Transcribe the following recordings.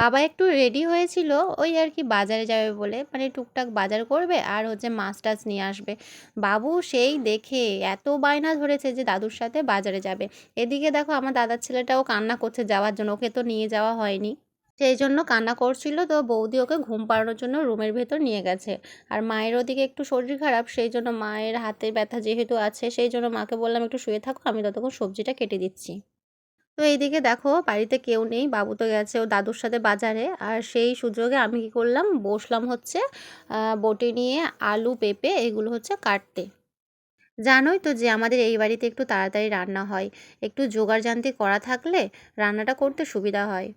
বাবা একটু রেডি হয়েছিল ওই আর কি বাজারে যাবে বলে, মানে টুকটাক বাজার করবে আর হচ্ছে মাছ টাছ নিয়ে আসবে। বাবু সেই দেখে এত বায়না ধরেছে যে দাদুর সাথে বাজারে যাবে। এদিকে দেখো আমার দাদার ছেলেটাও কান্না করছে যাওয়ার জন্য, ওকে তো নিয়ে যাওয়া হয়নি, সেই জন্য কান্না করছিল। তো বৌদি ওকে ঘুম পাড়ানোর জন্য রুমের ভেতর নিয়ে গেছে। আর মায়ের ওদিকে একটু শরীর খারাপ, সেই জন্য মায়ের হাতে ব্যথা যেহেতু আছে, সেই জন্য মাকে বললাম একটু শুয়ে থাকো, আমি ততক্ষণ সবজিটা কেটে দিচ্ছি। তো এইদিকে দেখো বাড়িতে কেউ নেই, বাবু তো গেছে ও দাদুর সাথে বাজারে। আর সেই সুযোগে আমি কি করলাম, বসলাম হচ্ছে বটি নিয়ে আলু পেঁপে এগুলো হচ্ছে কাটতে। জানোই তো যে আমাদের এই বাড়িতে একটু তাড়াতাড়ি রান্না হয়, একটু জোগাড়যন্ত্র করা থাকলে রান্নাটা করতে সুবিধা হয়।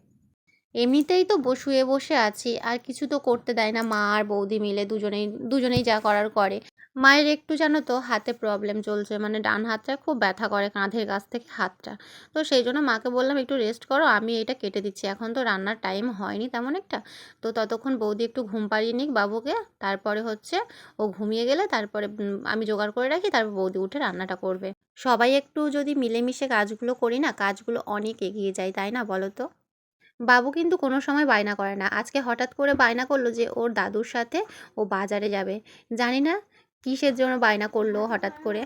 এমনিতেই তো শুয়ে বসে আছি, আর কিছু তো করতে দেয় না মা আর বৌদি মিলে, দুজনেই দুজনেই যা করার করে। মায়ের একটু জানো তো হাতে প্রবলেম চলছে, মানে ডান হাতটা খুব ব্যথা করে কাঁধের কাছ থেকে হাতটা। তো সেই জন্য মাকে বললাম একটু রেস্ট করো, আমি এটা কেটে দিচ্ছি, এখন তো রান্নার টাইম হয়নি তেমন একটা। তো ততক্ষণ বৌদি একটু ঘুম পাড়িয়ে নিক বাবুকে, তারপরে হচ্ছে ও ঘুমিয়ে গেলে তারপরে আমি জোগাড় করে রাখি, তারপর বৌদি উঠে রান্নাটা করবে। সবাই একটু যদি মিলেমিশে কাজগুলো করি না, কাজগুলো অনেক এগিয়ে যায়, তাই না বলো তো? বাবু কিন্তু কোনো সময় বায়না করে না, আজকে হঠাৎ করে বায়না করলো যে ওর দাদুর সাথে ও বাজারে যাবে। জানি না কিসের জন্য বায়না করলো হঠাৎ করে।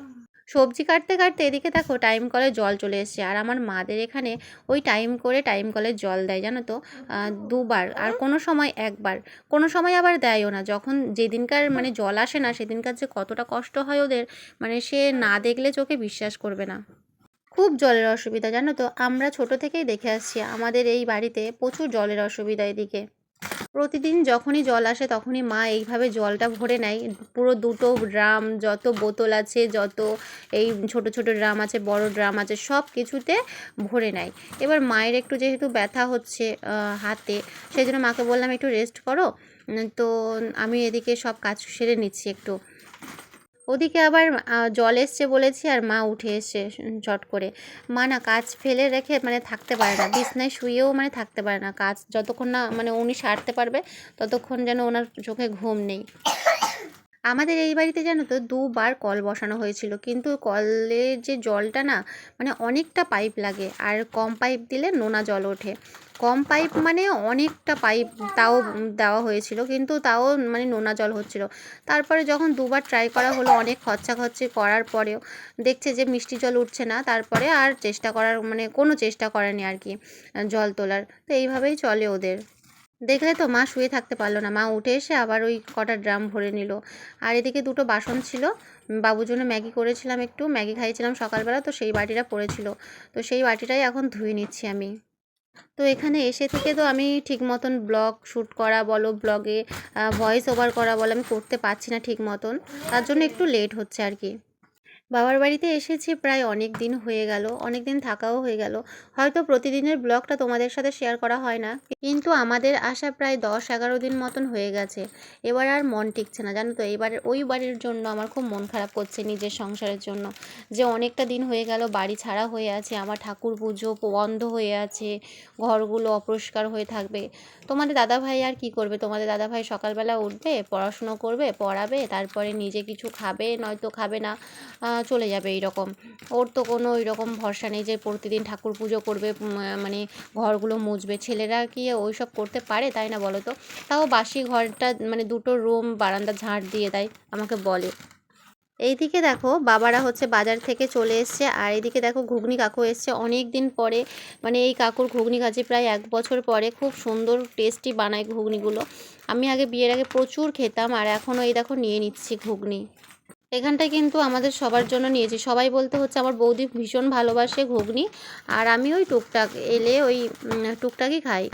সবজি কাটতে কাটতে এদিকে দেখো টাইম কলে জল চলে এসছে, আর আমার মাদের এখানে ওই টাইম করে টাইম কলে জল দেয় জানো তো, দুবার, আর কোনো সময় একবার, কোনো সময় আবার দেয়ও না। যখন যেদিনকার মানে জল আসে না সেদিনকার যে কতটা কষ্ট হয় ওদের, মানে সে না দেখলে চোখে বিশ্বাস করবে না। খুব জলের অসুবিধা জানো তো, আমরা ছোট থেকেই দেখে আসছি আমাদের এই বাড়িতে প্রচুর জলের অসুবিধা এদিকে। প্রতিদিন যখনই জল আসে তখনই মা এইভাবে জলটা ভরে নেয়, পুরো দুটো ড্রাম, যত বোতল আছে, যত এই ছোট ছোট ড্রাম আছে, বড় ড্রাম আছে, সব কিছুতে ভরে নেয়। এবার মায়ের একটু যেহেতু ব্যথা হচ্ছে হাতে, সেই জন্য মাকে বললাম একটু রেস্ট করো। তো আমি এদিকে সব কাজ সেরে নিচ্ছি একটু। ওদিকে আবার জল এসছে বলেছি আর মা উঠে এসছে চট করে। মা না কাজ ফেলে রেখে মানে থাকতে পারে না, বিছনায় শুয়েও মানে থাকতে পারে না, কাজ যতক্ষণ না মানে উনি সারতে পারবে ততক্ষণ যেন ওনার চোখে ঘুম নেই। আমাদের এই বাড়িতে জানো তো দুবার কল বসানো হয়েছিল, কিন্তু কলের যে জলটা না, মানে অনেকটা পাইপ লাগে, আর কম পাইপ দিলে নোনা জল ওঠে। কম পাইপ মানে অনেকটা পাইপ তাও দেওয়া হয়েছিল, কিন্তু তাও মানে নোনা জল হচ্ছিল। তারপরে যখন দুবার ট্রাই করা হলো, অনেক খরচাখরচি করার পরেও দেখছে যে মিষ্টি জল উঠছে না, তারপরে আর চেষ্টা করার মানে কোনো চেষ্টা করেনি আর কি জল তোলার। তো এইভাবেই চলে ওদের। দেখলে তো মা শুয়ে থাকতে পারলো না, মা উঠে এসে আবার ওই কটা ড্রাম ভরে নিল। আর এদিকে দুটো বাসন ছিল, বাবুর জন্য ম্যাগি করেছিলাম, একটু ম্যাগি খাইয়েছিলাম সকালবেলা, তো সেই বাটিটা পড়েছিল, তো সেই বাটিটাই এখন ধুয়ে নিচ্ছি আমি। তো এখানে এসে থেকে তো আমি ঠিক মতন ব্লগ শ্যুট করা বলো, ব্লগে ভয়েস ওভার করা বলো, আমি করতে পারছি না ঠিক মতন, তার জন্য একটু লেট হচ্ছে আর কি। বাবার বাড়িতে এসেছি প্রায় অনেক দিন হয়ে গেল, অনেক দিন থাকাও হয়ে গেল। হয়তো প্রতিদিনের ব্লগটা তোমাদের সাথে শেয়ার করা হয় না, কিন্তু আমাদের আসা প্রায় 10-11 দিন মতন হয়ে গেছে। এবার আর মন টিকছে না জানো তো, এবার ওই বাড়ির জন্য আমার খুব মন খারাপ করছে, নিজের সংসারের জন্য, যে অনেকটা দিন হয়ে গেল বাড়ি ছাড়া হয়ে আছে, আমার ঠাকুর পুজো বন্ধ হয়ে আছে, ঘরগুলো অপরিষ্কার হয়ে থাকবে। তোমাদের দাদাভাই আর কি করবে, তোমাদের দাদাভাই সকালবেলা উঠবে, পড়াশুনো করবে, পড়াবে, তারপরে নিজে কিছু খাবে নয়তো খাবে না, চলে যাবে এইরকম। ওর তো কোনো ওই রকম ভরসা নেই যে প্রতিদিন ঠাকুর পুজো করবে, মানে ঘরগুলো মুছবে। ছেলেরা কি ওই সব করতে পারে, তাই না বলো তো? তাও বাসি ঘরটা মানে দুটো রুম বারান্দা ঝাঁট দিয়ে দেয়, আমাকে বলে। এইদিকে দেখো বাবারা হচ্ছে বাজার থেকে চলে এসছে, আর এইদিকে দেখো ঘুগনি কাকু এসছে অনেক দিন পরে, মানে এই কাকুর ঘুগনি খাচ্ছি প্রায় 1 বছর পরে, খুব সুন্দর টেস্টি বানায় ঘুগনিগুলো। আমি আগে বিয়ের আগে প্রচুর খেতাম, আর এখনও এই দেখো নিয়ে নিচ্ছি ঘুগনি। এখানটায় কিন্তু আমাদের সবার জন্য নিয়েছি, সবাই বলতে হচ্ছে আমার বৌদি ভীষণ ভালোবাসে ঘুগনি, আর আমি ওই টুকটাক এলে ওই টুকটাকই খাই।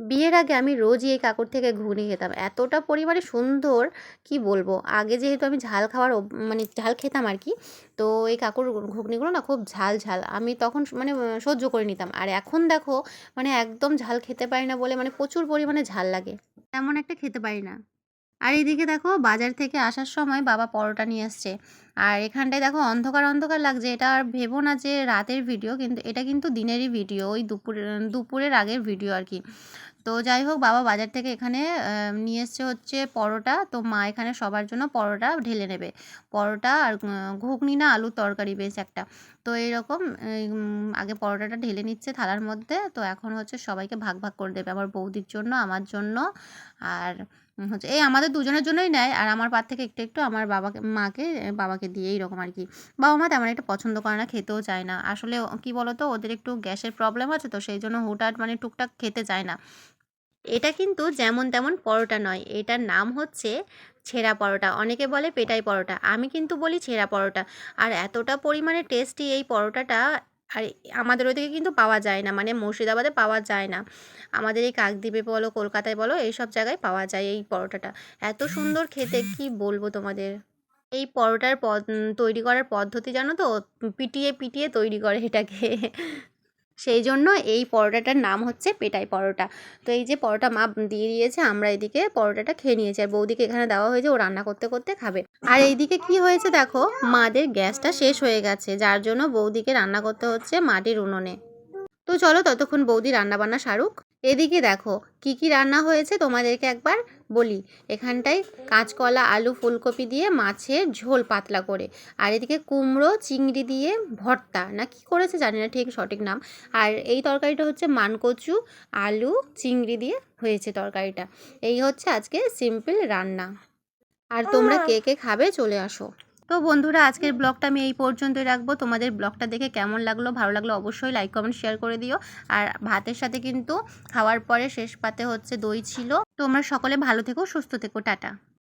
বিয়ের আগে আমি রোজই এই কাকুর থেকে ঘুগনি খেতাম, এতটা পরিমাণে সুন্দর কি বলবো। আগে যেহেতু আমি ঝাল খাওয়ার মানে ঝাল খেতাম আর কি, তো এই কাকুর ঘুগনিগুলো না খুব ঝাল ঝাল, আমি তখন মানে সহ্য করে নিতাম। আর এখন দেখো মানে একদম ঝাল খেতে পারি না বলে, মানে প্রচুর পরিমাণে ঝাল লাগে, তেমন একটা খেতে পারি না। আর এইদিকে দেখো বাজার থেকে আসার সময় বাবা পরোটা নিয়ে আসছে। আর এখানটায় দেখো অন্ধকার অন্ধকার লাগছে, এটা আর ভেবো না যে রাতের ভিডিও, কিন্তু এটা কিন্তু দিনেরই ভিডিও, ওই দুপুরের আগের ভিডিও আর কি। তো যাই হোক, বাবা বাজার থেকে এখানে নিয়ে এসছে হচ্ছে পরোটা। তো মা এখানে সবার জন্য পরোটা ঢেলে নেবে। পরোটা আর ঘুগনি না আলুর তরকারি বেশ একটা। তো এইরকম আগে পরোটাটা ঢেলে নিচ্ছে থালার মধ্যে। তো এখন হচ্ছে সবাইকে ভাগ ভাগ করে দেবে, আমার বৌদির জন্য, আমার জন্য, আর হচ্ছে এই আমাদের দুজনের জন্যই নেয়। আর আমার পাত থেকে একটু একটু আমার বাবাকে দিয়ে এইরকম আর কি। বাবা মা তেমন একটা পছন্দ করে না, খেতেও চায় না। আসলে কি বলো তো, ওদের একটু গ্যাসের প্রবলেম আছে, তো সেই জন্য হুটহাট মানে টুকটাক খেতে চায় না। এটা কিন্তু যেমন তেমন পরোটা নয়, এটার নাম হচ্ছে ছেঁড়া পরোটা। অনেকে বলে পেটাই পরোটা, আমি কিন্তু বলি ছেঁড়া পরোটা। আর এতটা পরিমাণে টেস্টি এই পরোটাটা। আর আমাদের ওদিকে কিন্তু পাওয়া যায় না, মানে মুর্শিদাবাদে পাওয়া যায় না। আমাদের এই কাকদ্বীপে বলো, কলকাতায় বলো, এইসব জায়গায় পাওয়া যায় এই পরোটাটা। এত সুন্দর খেতে, কি বলবো তোমাদের। এই পরোটার তৈরি করার পদ্ধতি জানো তো? পিটিয়ে পিটিয়ে তৈরি করে এটাকে। সেই জন্য এই পরোটাটার নাম হচ্ছে পেটাই পরোটা। তো এই যে পরোটা মা দিয়ে দিয়েছে, আমরা এদিকে পরোটাটা খেয়ে নিয়েছি, আর বৌদিকে এখানে দেওয়া হয়েছে, ও রান্না করতে করতে খাবে। আর এইদিকে কি হয়েছে দেখো, মাদের গ্যাসটা শেষ হয়ে গেছে, যার জন্য বৌদিকে রান্না করতে হচ্ছে মাটির উনুনে। তো চলো ততক্ষণ বৌদি রান্নাবান্না সারুক। এদিকে দেখো কি কি রান্না হয়েছে তোমাদেরকে একবার বলি। এখানটায় কাঁচকলা, আলু, ফুলকপি দিয়ে মাছের ঝোল পাতলা করে। আর এদিকে কুমড়ো চিংড়ি দিয়ে ভর্তা, না কি করেছে জানি না ঠিক সঠিক নাম। আর এই তরকারিটা হচ্ছে মানকচু, আলু, চিংড়ি দিয়ে হয়েছে তরকারিটা। এই হচ্ছে আজকে সিম্পল রান্না। আর তোমরা কে কে খাবে চলে আসো। তো বন্ধুরা, আজকের ব্লগটা আমি এই পর্যন্তই রাখবো। তোমাদের ব্লগটা দেখে কেমন লাগলো, ভালো লাগলো অবশ্যই লাইক কমেন্ট শেয়ার করে দিও। আর ভাতের সাথে কিন্তু খাওয়ার পরে শেষ পাতে হচ্ছে দই ছিল। তোমরা সকলে ভালো থেকো, সুস্থ থেকো, টাটা।